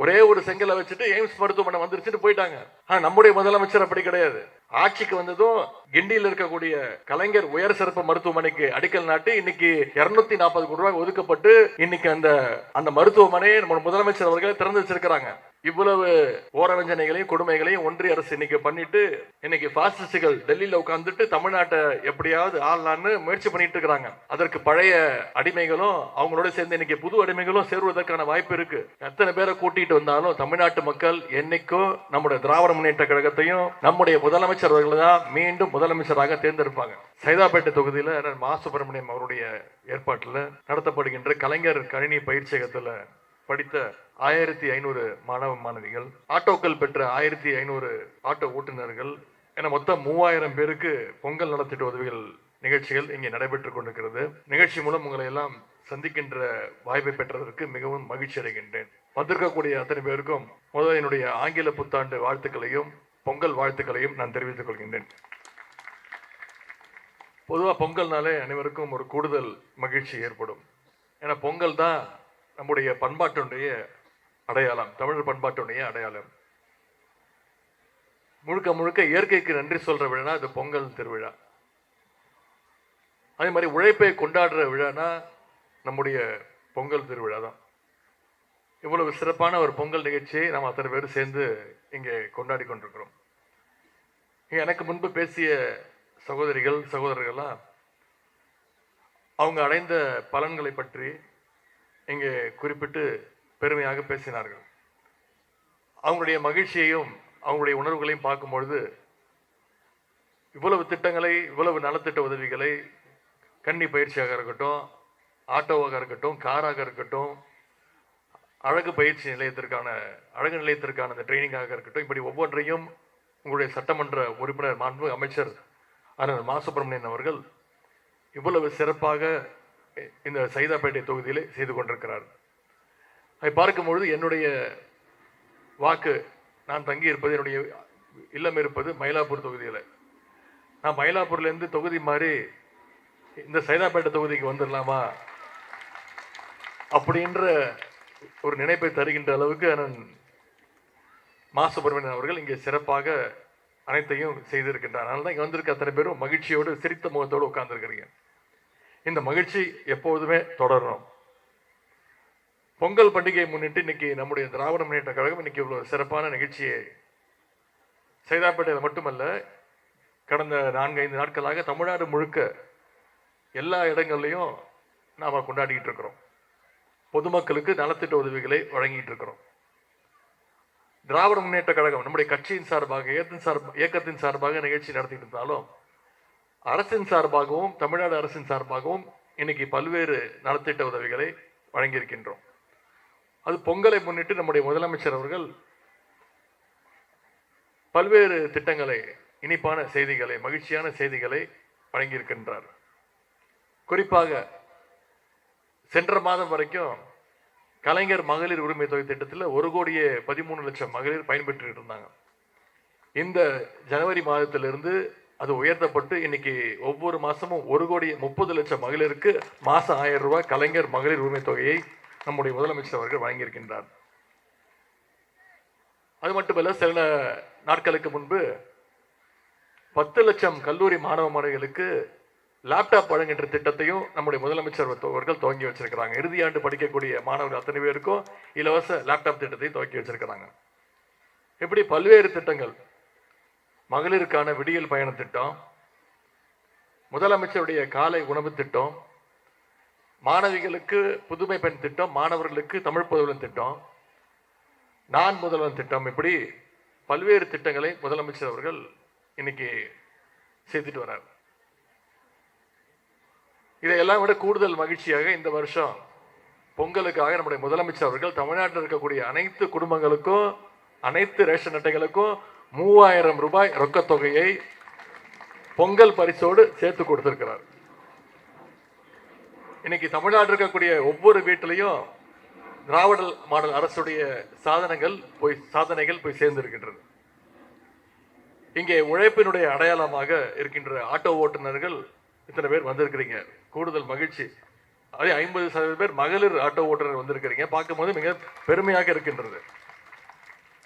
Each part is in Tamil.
ஒரே ஒரு செங்கலை வச்சுட்டு எய்ம்ஸ் மருத்துவமனை வந்துருச்சுட்டு போயிட்டாங்க. ஆனா நம்முடைய முதலமைச்சர் அப்படி கிடையாது. ஆட்சிக்கு வந்ததும் கிண்டியில் இருக்கக்கூடிய கலைஞர் உயர் சிறப்பு மருத்துவமனைக்கு அடிக்கல் நாட்டி இன்னைக்கு 240 கோடி ரூபாய் ஒதுக்கப்பட்டு இன்னைக்கு அந்த மருத்துவமனையை நம்ம முதலமைச்சர் அவர்கள் திறந்து வச்சிருக்கிறாங்க. இவ்வளவு ஓரவஞ்சனைகளையும் கொடுமைகளையும் ஒன்றிய அரசு இன்னைக்கு பண்ணிட்டு இன்னைக்கு பாசிஸ்டுகள் டெல்லியில உட்கார்ந்துட்டு தமிழ்நாட்டை எப்படியாவது ஆளலான்னு முயற்சி பண்ணிட்டு இருக்காங்க. அதற்கு பழைய அடிமைகளும் அவங்களோட சேர்ந்து இன்னைக்கு புது அடிமைகளும் சேருவதற்கான வாய்ப்பு இருக்கு. எத்தனை பேரை கூட்டிட்டு வந்தாலும் தமிழ்நாட்டு மக்கள் என்னைக்கும் நம்முடைய திராவிட முன்னேற்ற கழகத்தையும் நம்முடைய முதலமைச்சர் அவர்கள் தான் மீண்டும் முதலமைச்சராக தேர்ந்தெடுப்பாங்க. சைதாப்பேட்டை தொகுதியில் மா சுப்பிரமணியம் அவருடைய ஏற்பாட்டில் நடத்தப்படுகின்ற கலைஞர் கணினி பயிற்சியகத்தில் படித்த 1500 மாணவ மாணவிகள், ஆட்டோக்கள் பெற்ற 1500 ஆட்டோ ஓட்டுநர்கள் என மொத்தம் 3000 பேருக்கு பொங்கல் நலத்திட்ட உதவிகள் நிகழ்ச்சிகள் இங்கே நடைபெற்றுக் கொண்டிருக்கிறது. நிகழ்ச்சி மூலம் உங்களை எல்லாம் சந்திக்கின்ற வாய்ப்பை பெற்றதற்கு மிகவும் மகிழ்ச்சி அடைகின்றேன். வந்திருக்கக்கூடிய அத்தனை பேருக்கும் முதல் என்னுடைய ஆங்கில புத்தாண்டு வாழ்த்துக்களையும் பொங்கல் வாழ்த்துக்களையும் நான் தெரிவித்துக் கொள்கின்றேன். பொதுவாக பொங்கல்னாலே அனைவருக்கும் ஒரு கூடுதல் மகிழ்ச்சி ஏற்படும். ஏன்னா பொங்கல் தான் நம்முடைய பண்பாட்டுடைய அடையாளம், தமிழ் பண்பாட்டுடைய அடையாளம். முழுக்க முழுக்க இயற்கைக்கு நன்றி சொல்ற விழா அது பொங்கல் திருவிழா. அதே மாதிரி உழைப்பை கொண்டாடுற விழானா நம்முடைய பொங்கல் திருவிழா தான். இவ்வளவு சிறப்பான ஒரு பொங்கல் நிகழ்ச்சியை நாம் அத்தனை பேர் சேர்ந்து இங்கே கொண்டாடி கொண்டிருக்கிறோம். எனக்கு முன்பு பேசிய சகோதரிகள் சகோதரர்கள்லாம் அவங்க அடைந்த பலன்களை பற்றி இங்கே குறிப்பிட்டு பெருமையாக பேசினார்கள். அவங்களுடைய மகிழ்ச்சியையும் அவங்களுடைய உணர்வுகளையும் பார்க்கும்பொழுது இவ்வளவு திட்டங்களை, இவ்வளவு நலத்திட்ட உதவிகளை, கன்னி பயிற்சியாக இருக்கட்டும், ஆட்டோவாக இருக்கட்டும், காராக இருக்கட்டும், அழகு பயிற்சி நிலையத்திற்கான அழகு நிலையத்திற்கான அந்த ட்ரைனிங்காக இருக்கட்டும், இப்படி ஒவ்வொன்றையும் உங்களுடைய சட்டமன்ற உறுப்பினர் மாண்பு அமைச்சர் அண்ணன் மா சுப்பிரமணியன் அவர்கள் இவ்வளவு சிறப்பாக இந்த சைதாப்பேட்டை தொகுதியிலே செய்து கொண்டிருக்கிறார். அதை பார்க்கும்பொழுது என்னுடைய வாக்கு, நான் தங்கி இருப்பது, என்னுடைய இல்லம் இருப்பது மயிலாப்பூர் தொகுதியில். நான் மயிலாப்பூர்லேருந்து தொகுதி மாறி இந்த சைதாப்பேட்டை தொகுதிக்கு வந்துடலாமா அப்படின்ற ஒரு நினைப்பை தருகின்ற அளவுக்கு அண்ணன் மா சுப்பிரமணியன் அவர்கள் இங்கே சிறப்பாக அனைத்தையும் செய்திருக்கின்றார். அதனால தான் இங்கே வந்திருக்க அத்தனை பேரும் மகிழ்ச்சியோடு சிரித்த முகத்தோடு உட்கார்ந்துருக்கிறீங்க. இந்த மகிழ்ச்சி எப்போதுமே தொடரணும். பொங்கல் பண்டிகையை முன்னிட்டு இன்னைக்கு நம்முடைய திராவிட முன்னேற்ற கழகம் இன்னைக்கு இவ்வளவு சிறப்பான நிகழ்ச்சியை சைதாப்பேட்டையில் மட்டுமல்ல, கடந்த 4-5 நாட்களாக தமிழ்நாடு முழுக்க எல்லா இடங்கள்லையும் நாம கொண்டாடிக்கிட்டு இருக்கிறோம். பொதுமக்களுக்கு நலத்திட்ட உதவிகளை வழங்கிட்டு இருக்கிறோம். திராவிட முன்னேற்ற கழகம் நம்முடைய கட்சியின் சார்பாக, இயக்கத்தின் சார்பாக நிகழ்ச்சி நடத்திட்டு இருந்தாலும் அரசின் சார்பாகவும் தமிழ்நாடு அரசின் சார்பாகவும் இன்னைக்கு பல்வேறு நலத்திட்ட உதவிகளை வழங்கியிருக்கின்றோம். அது பொங்கலை முன்னிட்டு நம்முடைய முதலமைச்சர் அவர்கள் பல்வேறு திட்டங்களை, இனிப்பான செய்திகளை, மகிழ்ச்சியான செய்திகளை வழங்கியிருக்கின்றார். குறிப்பாக சென்ற மாதம் வரைக்கும் கலைஞர் மகளிர் உரிமை தொகை திட்டத்தில் 1,13,00,000 மகளிர் பயன்பெற்று இருந்தாங்க. இந்த ஜனவரி மாதத்திலிருந்து அது உயர்த்தப்பட்டு இன்னைக்கு ஒவ்வொரு மாசமும் 1,30,00,000 மகளிருக்கு மாசம் 1000 ரூபாய் கலைஞர் மகளிர் உரிமை தொகையை நம்முடைய முதலமைச்சர் அவர்கள் வழங்கியிருக்கின்றார். அது மட்டுமல்ல, சில நாட்களுக்கு முன்பு 10 லட்சம் கல்லூரி மாணவ மாணவிகளுக்கு லேப்டாப் வழங்குகின்ற திட்டத்தையும் நம்முடைய முதலமைச்சர் அவர்கள் துவங்கி வச்சிருக்கிறாங்க. இறுதியாண்டு படிக்கக்கூடிய மாணவர்கள் அத்தனை பேருக்கும் இலவச லேப்டாப் திட்டத்தை துவக்கி வச்சிருக்கிறாங்க. இப்படி பல்வேறு திட்டங்கள், மகளிருக்கான விடியல் பயண திட்டம், முதலமைச்சருடைய காலை உணவு திட்டம், மாணவிகளுக்கு புதுமை பெண் திட்டம், மாணவர்களுக்கு தமிழ் புதல்வன் திட்டம், நான் முதல்வன் திட்டம், இப்படி பல்வேறு திட்டங்களை முதலமைச்சர் அவர்கள் இன்னைக்கு செய்துட்டு வர்றார். இதையெல்லாம் விட கூடுதல் மகிழ்ச்சியாக இந்த வருஷம் பொங்கலுக்காக நம்முடைய முதலமைச்சர் அவர்கள் தமிழ்நாட்டில் இருக்கக்கூடிய அனைத்து குடும்பங்களுக்கும், அனைத்து ரேஷன் அட்டைகளுக்கும் 3000 ரூபாய் ரொக்க தொகையை பொங்கல் பரிசோடு சேர்த்து கொடுத்திருக்கிறார். இன்னைக்கு தமிழ்நாடு இருக்கக்கூடிய ஒவ்வொரு வீட்டிலையும் திராவிட மாடல் அரசுடைய சாதனைகள் போய் சேர்ந்திருக்கின்றது. இங்கே உழைப்பினுடைய அடையாளமாக இருக்கின்ற ஆட்டோ ஓட்டுநர்கள் இத்தனை பேர் வந்திருக்கிறீங்க, கூடுதல் மகிழ்ச்சி. அதே 50% பேர் மகளிர் ஆட்டோ ஓட்டுநர் வந்திருக்கிறீங்க, பார்க்கும்போது மிக பெருமையாக இருக்கின்றது.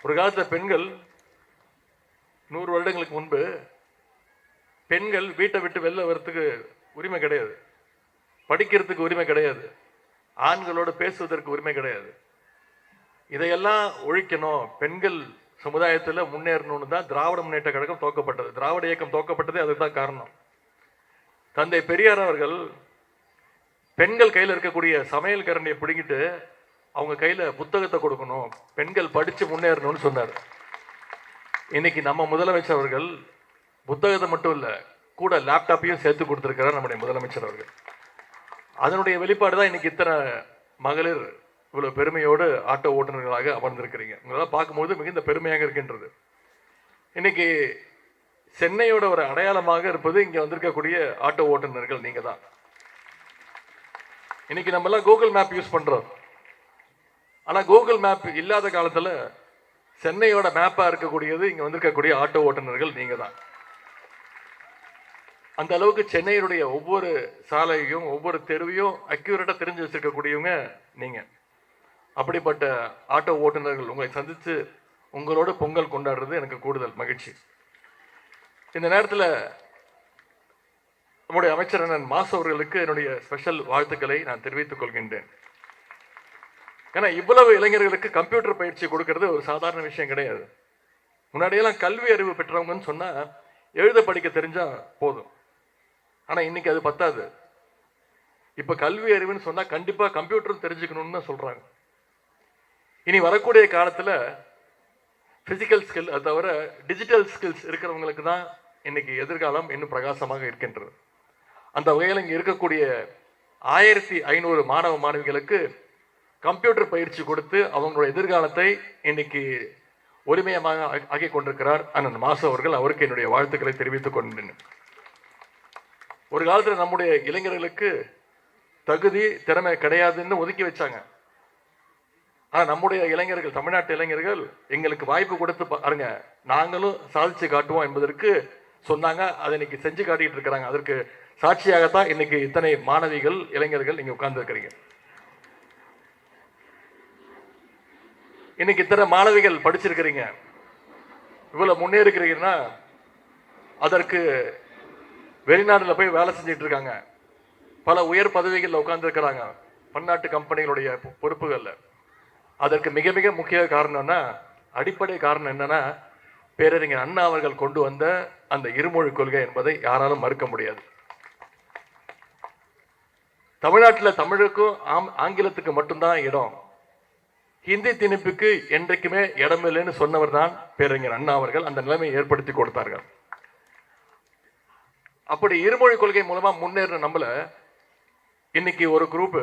ஒரு காலத்துல பெண்கள் 100 வருடங்களுக்கு முன்பு பெண்கள் வீட்டை விட்டு வெளில வரத்துக்கு உரிமை கிடையாது, படிக்கிறதுக்கு உரிமை கிடையாது, ஆண்களோடு பேசுவதற்கு உரிமை கிடையாது. இதையெல்லாம் ஒழிக்கணும், பெண்கள் சமுதாயத்தில் முன்னேறணும்னு தான் திராவிட முன்னேற்ற கழகம் துவக்கப்பட்டது. திராவிட இயக்கம் துவக்கப்பட்டதே அதுதான் காரணம். தந்தை பெரியார் அவர்கள் பெண்கள் கையில் இருக்கக்கூடிய சமையல் கரண்டியை பிடிங்கிட்டு அவங்க கையில புத்தகத்தை கொடுக்கணும், பெண்கள் படிச்சு முன்னேறணும்னு சொன்னார். இன்னைக்கு நம்ம முதலமைச்சர் அவர்கள் புத்தகத்தை மட்டும் இல்ல, கூட லேப்டாப்பையும் சேர்த்து கொடுத்திருக்கிறார் நம்முடைய முதலமைச்சர் அவர்கள். அதனுடைய வெளிப்பாடு தான் இன்னைக்கு இத்தனை மகளிர் இவ்வளவு பெருமையோடு ஆட்டோ ஓட்டுநர்களாக அமர்ந்திருக்கிறீங்க. உங்களெல்லாம் பார்க்கும்போது மிகுந்த பெருமையாக இருக்கின்றது. இன்னைக்கு சென்னையோட ஒரு அடையாளமாக இருப்பது இங்க வந்திருக்கக்கூடிய ஆட்டோ ஓட்டுநர்கள் நீங்க தான். இன்னைக்கு நம்ம எல்லாம் கூகுள் மேப் யூஸ் பண்றோம். ஆனா கூகுள் மேப் இல்லாத காலத்துல சென்னையோட மேப்பா இருக்கக்கூடியது இங்க வந்திருக்கக்கூடிய ஆட்டோ ஓட்டுநர்கள் நீங்க தான். அந்த அளவுக்கு சென்னையினுடைய ஒவ்வொரு சாலையையும் ஒவ்வொரு தெருவையும் அக்யூரேட்டா தெரிஞ்சு வச்சிருக்கக்கூடியவங்க நீங்க. அப்படிப்பட்ட ஆட்டோ ஓட்டுநர்கள் உங்களை சந்தித்து உங்களோட பொங்கல் கொண்டாடுறது எனக்கு கூடுதல் மகிழ்ச்சி. இந்த நேரத்தில் நம்முடைய அமைச்சர் அண்ணன் மாசு அவர்களுக்கு என்னுடைய ஸ்பெஷல் வாழ்த்துக்களை நான் தெரிவித்துக் கொள்கின்றேன். ஏன்னா இவ்வளவு இளைஞர்களுக்கு கம்ப்யூட்டர் பயிற்சி கொடுக்கறது ஒரு சாதாரண விஷயம் கிடையாது. முன்னாடியெல்லாம் கல்வி அறிவு பெற்றவங்கன்னு சொன்னா எழுத படிக்க தெரிஞ்சா போதும். ஆனா இன்னைக்கு அது பத்தாது. இப்ப கல்வி அறிவுன்னு சொன்னா கண்டிப்பா கம்ப்யூட்டரும் தெரிஞ்சுக்கணும்னு சொல்றாங்க. இனி வரக்கூடிய காலத்துல பிசிக்கல் ஸ்கில் அது தவிர டிஜிட்டல் ஸ்கில்ஸ் இருக்கிறவங்களுக்கு தான் இன்னைக்கு எதிர்காலம் இன்னும் பிரகாசமாக இருக்கின்றது. அந்த வகையில் இங்க இருக்கக்கூடிய 1500 மாணவ மாணவிகளுக்கு கம்ப்யூட்டர் பயிற்சி கொடுத்து அவங்களுடைய எதிர்காலத்தை இன்னைக்கு ஒருமையமாக ஆக்கி கொண்டிருக்கிறார் அண்ணன் மாசு அவர்கள். அவருக்கு என்னுடைய வாழ்த்துக்களை தெரிவித்துக் கொண்டேன். ஒரு காலத்துல நம்முடைய இளைஞர்களுக்கு தகுதி திறமை கிடையாதுன்னு ஒதுக்கி வச்சாங்க. ஆனா நம்முடைய இளைஞர்கள், தமிழ்நாட்டு இளைஞர்கள் எங்களுக்கு வாய்ப்பு கொடுத்து பாருங்க, நாங்களும் சாதிச்சு காட்டுவோம் என்பதற்கு சொன்னாங்க. அதை இன்னைக்கு செஞ்சு காட்டிட்டு இருக்கிறாங்க. அதற்கு சாட்சியாகத்தான் இன்னைக்கு இத்தனை மாணவிகள் இளைஞர்கள் நீங்க உட்கார்ந்து இருக்கிறீங்க. இன்னைக்கு இத்தனை மாணவிகள் படிச்சிருக்கிறீங்க, இவ்வளவு முன்னேறிக்கிறீங்கன்னா அதற்கு வெளிநாடுல போய் வேலை செஞ்சுட்டு இருக்காங்க, பல உயர் பதவிகளில் உட்கார்ந்து இருக்கிறாங்க, பன்னாட்டு கம்பெனிகளுடைய பொறுப்புகள்ல. அதற்கு மிக மிக முக்கிய காரணம்னா, அடிப்படை காரணம் என்னன்னா, பேரறிஞர் அண்ணா அவர்கள் கொண்டு வந்த அந்த இருமொழி கொள்கை என்பதை யாராலும் மறுக்க முடியாது. தமிழ்நாட்டில் தமிழுக்கும் ஆங்கிலத்துக்கு மட்டும்தான் இடம், ஹிந்தி திணிப்புக்கு என்றைக்குமே இடம் இல்லைன்னு சொன்னவர் தான் பேரறிஞர் அண்ணா அவர்கள். அந்த நிலைமையை ஏற்படுத்தி கொடுத்தார்கள். அப்படி இருமொழி கொள்கை மூலமா முன்னேற நம்மள இன்னைக்கு ஒரு குரூப்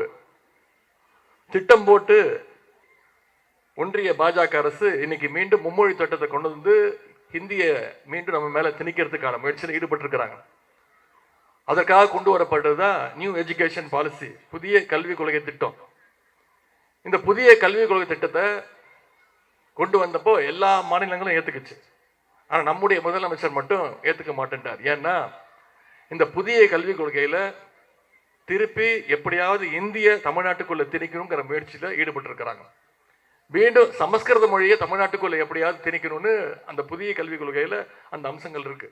திட்டம் போட்டு ஒன்றிய பாஜக அரசு இன்னைக்கு மீண்டும் மும்மொழி திட்டத்தை கொண்டு வந்து ஹிந்திய மீண்டும் நம்ம மேல திணிக்கிறதுக்கான முயற்சியில் ஈடுபட்டு இருக்கிறாங்க. அதற்காக கொண்டு வரப்பட்டதுதான் நியூ எஜுகேஷன் பாலிசி, புதிய கல்விக் கொள்கை திட்டம். இந்த புதிய கல்விக் கொள்கை திட்டத்தை கொண்டு வந்தப்போ எல்லா மாநிலங்களும் ஏத்துக்குச்சு. ஆனா நம்முடைய முதலமைச்சர் மட்டும் ஏத்துக்க மாட்டேன்ட்டார். ஏன்னா இந்த புதிய கல்விக் கொள்கையில திருப்பி எப்படியாவது இந்திய தமிழ்நாட்டுக்குள்ள திணிக்கணுங்கிற முயற்சியில ஈடுபட்டு இருக்கிறாங்க. மீண்டும் சமஸ்கிருத மொழியை தமிழ்நாட்டுக்குள்ள எப்படியாவது திணிக்கணும்னு அந்த புதிய கல்விக் கொள்கையில அந்த அம்சங்கள் இருக்கு.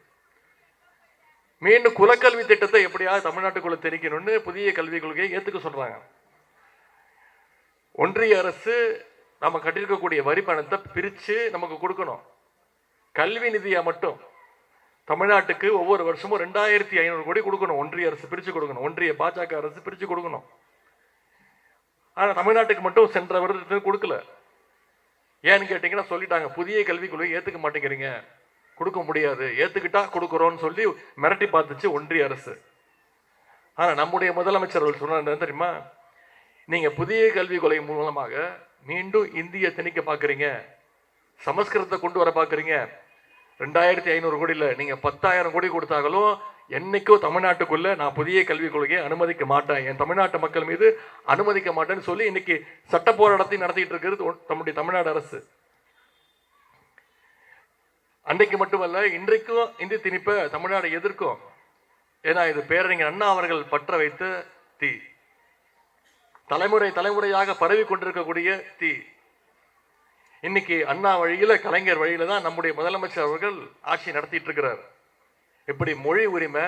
மீண்டும் குலக்கல்வி திட்டத்தை எப்படியாவது தமிழ்நாட்டுக்குள்ள திணிக்கணும்னு புதிய கல்விக் கொள்கையை ஏத்துக்க சொல்றாங்க. ஒன்றிய அரசு நம்ம கட்டிருக்கக்கூடிய வரி பணத்தை பிரிச்சு நமக்கு கொடுக்கணும். கல்வி நிதியா மட்டும் தமிழ்நாட்டுக்கு ஒவ்வொரு வருஷமும் 2500 கோடி கொடுக்கணும். ஒன்றிய அரசு பிரிச்சு கொடுக்கணும், ஒன்றிய பாஜக அரசு பிரிச்சு கொடுக்கணும். ஆனா தமிழ்நாட்டுக்கு மட்டும் சென்ற வருடத்துக்கு கொடுக்கல. ஏன்னு கேட்டீங்கன்னா சொல்லிட்டாங்க, புதிய கல்விக் கொள்கை ஏத்துக்க மாட்டேங்கிறீங்க, கொடுக்க முடியாது, ஏத்துக்கிட்டா கொடுக்குறோம்னு சொல்லி மிரட்டி பார்த்துச்சு ஒன்றிய அரசு. ஆனா நம்முடைய முதலமைச்சர் சொன்ன தெரியுமா, நீங்க புதிய கல்விக் கொள்கை மூலமாக மீண்டும் இந்திய திணிக்க பாக்குறீங்க, சமஸ்கிருதத்தை கொண்டு வர பாக்குறீங்க. 2500 கோடி இல்ல, நீங்க 10,000 கோடி கொடுத்தாலும் என்னைக்கோ தமிழ்நாட்டுக்குள்ள நான் புதிய கல்விக் கொள்கையை அனுமதிக்க மாட்டேன், என் தமிழ்நாட்டு மக்கள் மீது அனுமதிக்க மாட்டேன்னு சொல்லி இன்னைக்கு சட்ட போராட்டத்தை நடத்திட்டு இருக்கிறது நம்முடைய தமிழ்நாடு அரசு. அன்றைக்கு மட்டுமல்ல, இன்றைக்கும் இந்தி திணிப்பை தமிழ்நாடு எதிர்க்கும். ஏன்னா இது பேரறிஞர் அண்ணா அவர்கள் பற்ற வைத்த தீ, தலைமுறை தலைமுறையாக பரவி கொண்டிருக்கக்கூடிய தீ. இன்னைக்கு அண்ணா வழியில, கலைஞர் வழியில தான் நம்முடைய முதலமைச்சர் அவர்கள் ஆட்சி நடத்திட்டு இருக்கிறார். இப்படி மொழி உரிமை,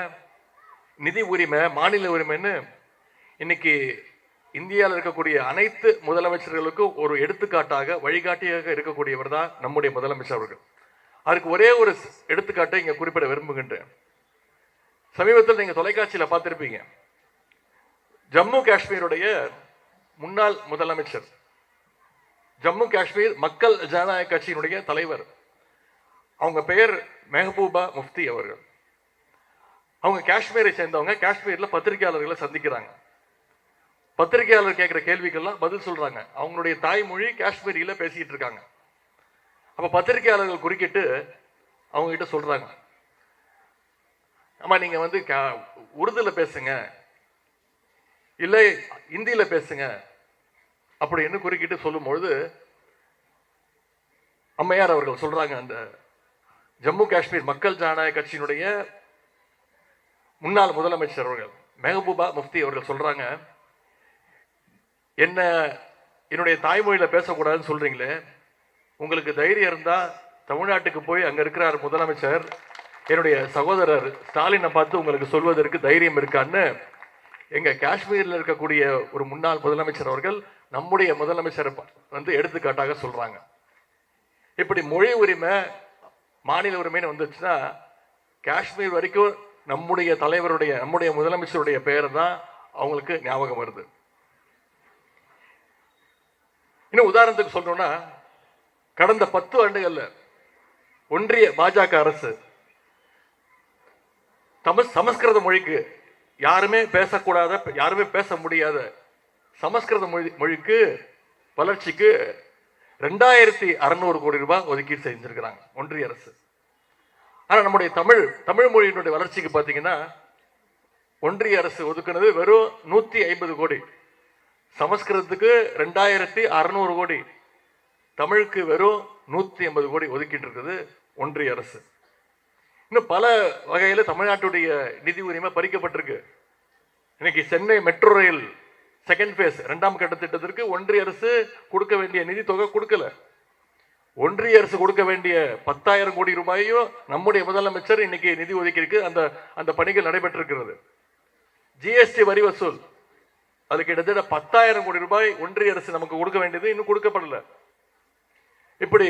நிதி உரிமை, மாநில உரிமைன்னு இன்னைக்கு இந்தியாவில் இருக்கக்கூடிய அனைத்து முதலமைச்சர்களுக்கும் ஒரு எடுத்துக்காட்டாக, வழிகாட்டியாக இருக்கக்கூடியவர் தான் நம்முடைய முதலமைச்சர் அவர்கள். அதுக்கு ஒரே ஒரு எடுத்துக்காட்டை இங்க குறிப்பிட விரும்புகின்றேன். சமீபத்தில் நீங்க தொலைக்காட்சியில் பார்த்திருப்பீங்க. ஜம்மு காஷ்மீருடைய முன்னாள் முதலமைச்சர், ஜம்மு காஷ்மீர் மக்கள் ஜனநாயக கட்சியினுடைய தலைவர், அவங்க பெயர் மெஹபூபா முஃப்தி அவர்கள். அவங்க காஷ்மீரை சேர்ந்தவங்க. காஷ்மீர்ல பத்திரிகையாளர்களை சந்திக்கிறாங்க. பத்திரிகையாளர் கேட்கிற கேள்விக்கெல்லாம் பதில் சொல்றாங்க. அவங்களுடைய தாய்மொழி காஷ்மீரியில பேசிட்டு இருக்காங்க. அப்ப பத்திரிகையாளர்கள் குறுக்கிட்டு அவங்க கிட்ட சொல்றாங்க, ஆமா நீங்க வந்து உருதுல பேசுங்க, இல்லை இந்தியில பேசுங்க அப்படின்னு குறுக்கிட்டு சொல்லும்பொழுது அம்மையார் அவர்கள் சொல்றாங்க, அந்த ஜம்மு காஷ்மீர் மக்கள் ஜனநாயக கட்சியினுடைய முன்னாள் முதலமைச்சர் அவர்கள் மெஹபூபா முஃப்தி அவர்கள் சொல்றாங்க, என்னுடைய தாய்மொழியில பேசக்கூடாதுன்னு சொல்றீங்களே, உங்களுக்கு தைரியம் இருந்தா தமிழ்நாட்டுக்கு போய் அங்க இருக்கிறார் முதலமைச்சர், என்னுடைய சகோதரர் ஸ்டாலினை பார்த்து உங்களுக்கு சொல்வதற்கு தைரியம் இருக்கான்னு எங்க காஷ்மீர்ல இருக்கக்கூடிய ஒரு முன்னாள் முதலமைச்சர் அவர்கள் நம்முடைய முதலமைச்சரை வந்து எடுத்துக்காட்டாக சொல்றாங்க. இப்படி மொழி உரிமை, மாநில உரிமைன்னு வந்துச்சுன்னா காஷ்மீர் வரைக்கும் நம்முடைய தலைவருடைய, நம்முடைய முதலமைச்சருடைய பெயர் தான் அவங்களுக்கு ஞாபகம் வருது. இன்னும் உதாரணத்துக்கு சொல்லணும்னா, கடந்த 10 ஆண்டுகள்ல ஒன்றிய பாஜக அரசு சமஸ்கிருத மொழிக்கு யாருமே பேசக்கூடாத, யாருமே பேச முடியாத சமஸ்கிருத மொழிக்கு வளர்ச்சிக்கு 2600 கோடி ரூபாய் ஒதுக்கீடு செஞ்சிருக்கிறாங்க ஒன்றிய அரசு. ஆனா நம்முடைய தமிழ் மொழியினுடைய வளர்ச்சிக்கு பாத்தீங்கன்னா ஒன்றிய அரசு ஒதுக்குனது வெறும் 150 கோடி. சமஸ்கிருதத்துக்கு 2600 கோடி, தமிழுக்கு வெறும் 180 கோடி ஒதுக்கிட்டு இருக்குது ஒன்றிய அரசு. இன்னும் பல வகையில தமிழ்நாட்டுடைய நிதி உரிமை பறிக்கப்பட்டிருக்கு. இன்னைக்கு Chennai metro rail second phase 2ஆம் கட்ட திட்டத்திற்கு ஒன்றிய அரசு கொடுக்க வேண்டிய நிதி தொகை கொடுக்கல. ஒன்றிய அரசு கொடுக்க வேண்டிய 10,000 கோடி ரூபாயும் நம்முடைய முதலமைச்சர் இன்னைக்கு நிதி ஒதுக்கி அந்த பணிகள் நடைபெற்றிருக்கிறது. ஜிஎஸ்டி வரி வசூல், அது கிட்டத்தட்ட 10,000 கோடி ரூபாய் ஒன்றிய அரசு நமக்கு கொடுக்க வேண்டியது இன்னும் கொடுக்கப்படல. இப்படி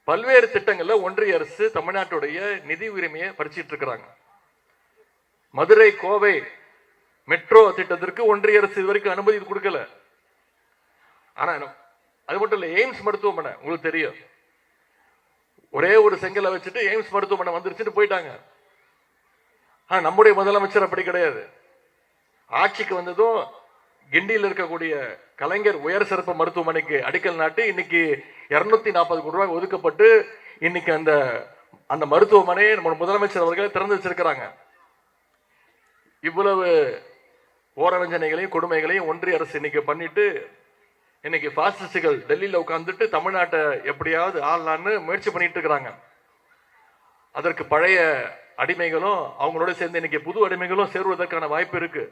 பல்வேறு திட்டங்கள்ல ஒன்றிய அரசு தமிழ்நாட்டுடைய நிதி உரிமையை பறிச்சிட்டு இருக்கிறாங்க. மதுரை கோவை மெட்ரோ திட்டத்திற்கு ஒன்றிய அரசு இதுவரைக்கும் அனுமதி கொடுக்கல. ஆனா அது மட்டும் இல்ல, எய்ம்ஸ் மருத்துவமனை உங்களுக்கு தெரியும், ஒரே ஒரு செங்கலை வச்சுட்டு எய்ம்ஸ் மருத்துவமனை வந்துருச்சுட்டு போயிட்டாங்க. ஆனா நம்முடைய முதலமைச்சர் அப்படி கிடையாது. ஆட்சிக்கு வந்ததும் கிண்டியில் இருக்கக்கூடிய கலைஞர் உயர் சிறப்பு மருத்துவமனைக்கு அடிக்கல் நாட்டி இன்னைக்கு 240 கோடி ரூபாய் ஒதுக்கப்பட்டு இன்னைக்கு அந்த மருத்துவமனையை நம்ம முதலமைச்சர் அவர்கள் திறந்து வச்சிருக்கிறாங்க. இவ்வளவு ஓரவஞ்சனைகளையும் கொடுமைகளையும் ஒன்றிய அரசு இன்னைக்கு பண்ணிட்டு இன்னைக்கு பாசிஸ்டுகள் டெல்லியில உட்கார்ந்துட்டு தமிழ்நாட்டை எப்படியாவது ஆளலான்னு முயற்சி பண்ணிட்டு இருக்கிறாங்க. அதற்கு பழைய அடிமைகளும் அவங்களோட சேர்ந்து இன்னைக்கு புது அடிமைகளும் சேருவதற்கான வாய்ப்பு இருக்கு.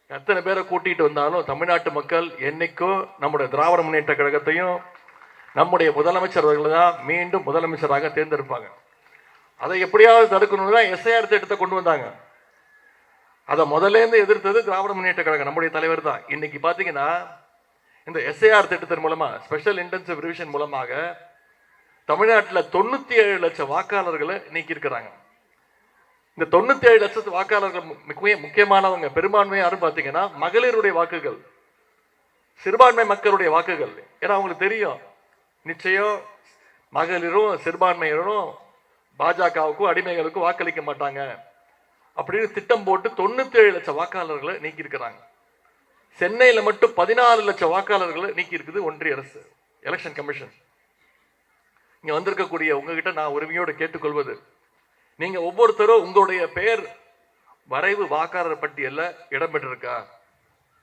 எத்தனை பேரை கூட்டிட்டு வந்தாலும் தமிழ்நாட்டு மக்கள் என்னைக்கும் நம்முடைய திராவிட முன்னேற்ற கழகத்தையும் நம்முடைய முதலமைச்சர் அவர்கள் தான் மீண்டும் முதலமைச்சராக தேர்ந்தெடுப்பாங்க. அதை எப்படியாவது தடுக்கணும்னு தான் எஸ்ஐஆர் திட்டத்தை கொண்டு வந்தாங்க. அதை முதல்ல இருந்து எதிர்த்தது திராவிட முன்னேற்ற கழகம், நம்முடைய தலைவர் தான். இன்னைக்கு பாத்தீங்கன்னா இந்த எஸ்ஐஆர் திட்டத்தின் மூலமா, ஸ்பெஷல் இன்டென்சிவ் ரிவிஷன் மூலமாக தமிழ்நாட்டில் 97 லட்சம் வாக்காளர்களை நீக்கி இருக்கிறாங்க. இந்த 97 லட்சத்து வாக்காளர்கள் முக்கியமானவங்க, பெரும்பான்மை யாரும் பாத்தீங்கன்னா மகளிருடைய வாக்குகள், சிறுபான்மை மக்களுடைய வாக்குகள். ஏன்னா அவங்களுக்கு தெரியும் நிச்சயம் மகளிரும் சிறுபான்மையினரும் பாஜகவுக்கும் அடிமைகளுக்கும் வாக்களிக்க மாட்டாங்க அப்படின்னு திட்டம் போட்டு 97 லட்சம் வாக்காளர்களை நீக்கி இருக்கிறாங்க. சென்னையில மட்டும் 14 லட்சம் வாக்காளர்களை நீக்கி இருக்குது ஒன்றிய அரசு, எலெக்ஷன் கமிஷன். இங்க வந்திருக்கக்கூடிய உங்ககிட்ட நான் உரிமையோடு கேட்டுக்கொள்வது, நீங்க ஒவ்வொருத்தரும் உங்களுடைய பெயர் வரைவு வாக்காளர் பட்டியல்ல இடம்பெற்றிருக்கா?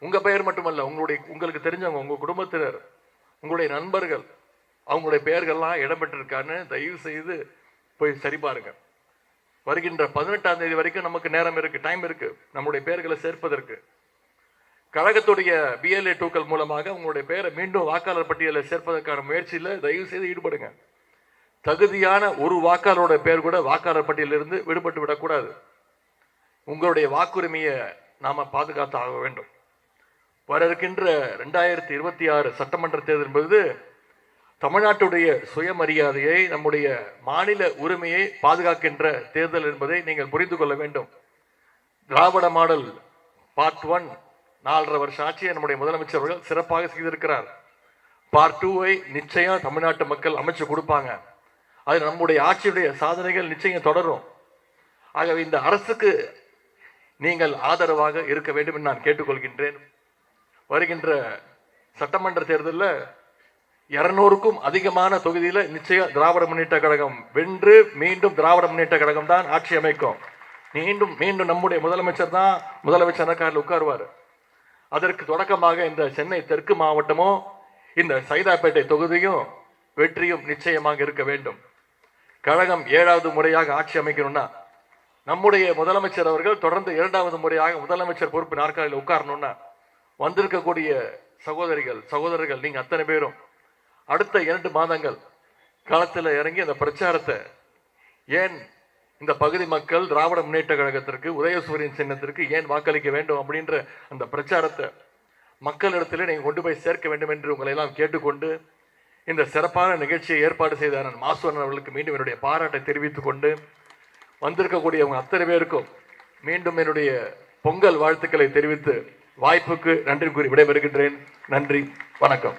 உங்க பெயர் மட்டுமல்ல, உங்களுக்கு தெரிஞ்சவங்க, உங்க குடும்பத்தினர், உங்களுடைய நண்பர்கள், அவங்களுடைய பெயர்கள்லாம் இடம்பெற்றிருக்கான்னு தயவு செய்து போய் சரி பாருங்க. வருகின்ற 18ஆம் தேதி வரைக்கும் நமக்கு நேரம் இருக்கு, டைம் இருக்கு நம்முடைய பெயர்களை சேர்ப்பதற்கு. கழகத்துடைய BLA 2க்கள் மூலமாக உங்களுடைய பெயரை மீண்டும் வாக்காளர் பட்டியலில் சேர்ப்பதற்கான முயற்சியில் தயவு செய்து ஈடுபடுங்க. தகுதியான ஒரு வாக்காளரோட பெயர் கூட வாக்காளர் பட்டியலிருந்து விடுபட்டு விடக்கூடாது. உங்களுடைய வாக்குரிமையை நாம பாதுகாத்து ஆக வேண்டும். வர இருக்கின்ற 2026 சட்டமன்ற தேர்தல் என்பது தமிழ்நாட்டுடைய சுயமரியாதையை, நம்முடைய மாநில உரிமையை பாதுகாக்கின்ற தேர்தல் என்பதை நீங்கள் புரிந்து கொள்ள வேண்டும். திராவிட மாடல் பார்ட் 1 4.5 வருஷம் ஆட்சியை நம்முடைய முதலமைச்சர் அவர்கள் சிறப்பாக செய்திருக்கிறார். பார்ட் 2வை நிச்சயம் தமிழ்நாட்டு மக்கள் அமைச்சு கொடுப்பாங்க. அது நம்முடைய ஆட்சியுடைய சாதனைகள் நிச்சயம் தொடரும். ஆகவே இந்த அரசுக்கு நீங்கள் ஆதரவாக இருக்க வேண்டும் என்று நான் கேட்டுக்கொள்கின்றேன். வருகின்ற சட்டமன்ற தேர்தலில் 200க்கும் அதிகமான தொகுதியில் நிச்சயம் திராவிட முன்னேற்ற கழகம் வென்று மீண்டும் திராவிட முன்னேற்ற கழகம் தான் ஆட்சி அமைக்கும். மீண்டும் நம்முடைய முதலமைச்சர் தான் முதலமைச்சர் காரில் உட்காருவார். அதற்கு தொடக்கமாக இந்த சென்னை தெற்கு மாவட்டமும் இந்த சைதாப்பேட்டை தொகுதியும் வெற்றியும் நிச்சயமாக இருக்க வேண்டும். கழகம் 7வது முறையாக ஆட்சி அமைக்கணும்னா நம்முடைய முதலமைச்சர் அவர்கள் தொடர்ந்து 2வது முறையாக முதலமைச்சர் பொறுப்பு நாற்காலியில் உட்காரணும்னா வந்திருக்கக்கூடிய சகோதரர்கள் நீங்க அத்தனை பேரும் அடுத்த 2 மாதங்கள் களத்தில் இறங்கி அந்த பிரச்சாரத்தை, ஏன் இந்த பகுதி மக்கள் திராவிட முன்னேற்ற கழகத்திற்கு உதயசூரியன் சின்னத்திற்கு ஏன் வாக்களிக்க வேண்டும் அப்படின்ற அந்த பிரச்சாரத்தை மக்களிடத்தில் நீங்க கொண்டு போய் சேர்க்க வேண்டும் என்று உங்களை எல்லாம் கேட்டுக்கொண்டு இந்த சிறப்பான நிகழ்ச்சியை ஏற்பாடு செய்த நான் மாசுவன் அவர்களுக்கு மீண்டும் என்னுடைய பாராட்டை தெரிவித்துக் கொண்டு வந்திருக்கக்கூடியவங்க அத்தனை பேருக்கும் மீண்டும் என்னுடைய பொங்கல் வாழ்த்துக்களை தெரிவித்து வாய்ப்புக்கு நன்றி கூறி விடைபெறுகின்றேன். நன்றி, வணக்கம்.